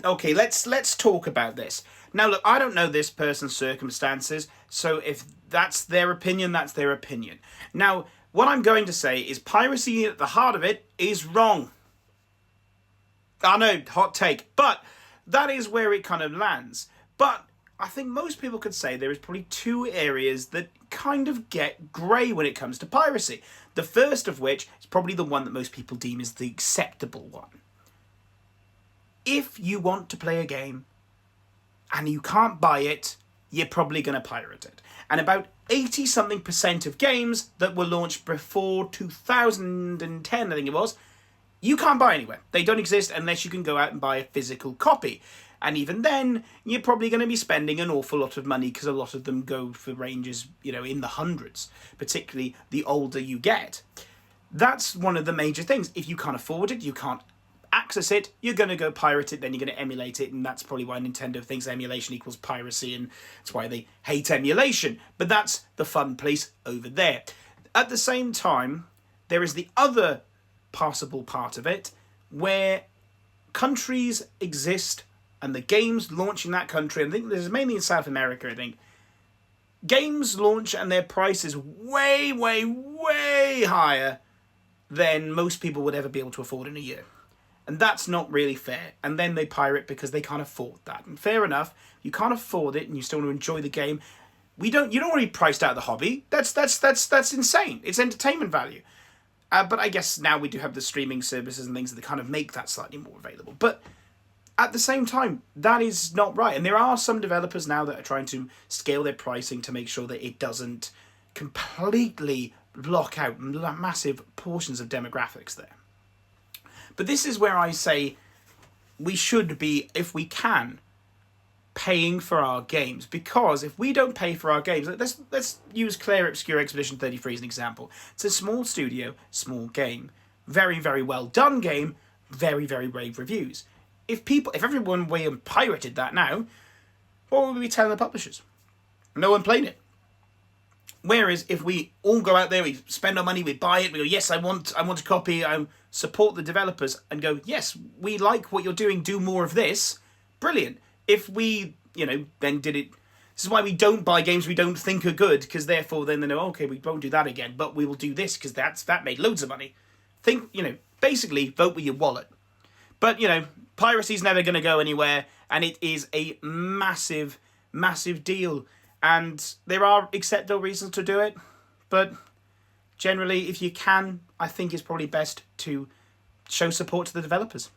Okay, let's talk about this. Now, look, I don't know this person's circumstances, so if that's their opinion, that's their opinion. Now, what I'm going to say is piracy at the heart of it is wrong. I know, hot take, but that is where it kind of lands. But I think most people could say there is probably two areas that kind of get grey when it comes to piracy. The first of which is probably the one that most people deem is the acceptable one. If you want to play a game and you can't buy it, you're probably going to pirate it. And about 80 something percent of games that were launched before 2010, I think it was, you can't buy anywhere. They don't exist unless you can go out and buy a physical copy. And even then, you're probably going to be spending an awful lot of money because a lot of them go for ranges, in the hundreds, particularly the older you get. That's one of the major things. If you can't afford it, you can't access it, you're going to go pirate it, then you're going to emulate it, and that's probably why Nintendo thinks emulation equals piracy, and that's why they hate emulation. But that's the fun place over there. At the same time, there is the other possible part of it, where countries exist, and the games launch in that country, and I think this is mainly in South America, I think, games launch and their price is way, way, way higher than most people would ever be able to afford in a year. And that's not really fair. And then they pirate because they can't afford that. And fair enough, you can't afford it and you still want to enjoy the game. You don't want to be priced out of the hobby. That's insane. It's entertainment value. But I guess now we do have the streaming services and things that kind of make that slightly more available. But at the same time, that is not right. And there are some developers now that are trying to scale their pricing to make sure that it doesn't completely block out massive portions of demographics there. But this is where I say we should be, if we can, paying for our games. Because if we don't pay for our games, let's use Clair Obscure Expedition 33 as an example. It's a small studio, small game. Very, very well done game, very, very rave reviews. If everyone went and pirated that now, what would we be telling the publishers? No one playing it. Whereas if we all go out there, we spend our money, we buy it, we go, yes, I want a copy, I support the developers, and go, yes, we like what you're doing, do more of this, brilliant. If we, then did it, this is why we don't buy games we don't think are good, because therefore then they know, okay, we won't do that again, but we will do this, because that made loads of money. Basically, vote with your wallet. But, piracy's never going to go anywhere, and it is a massive, massive deal. And there are acceptable reasons to do it, but generally, if you can, I think it's probably best to show support to the developers.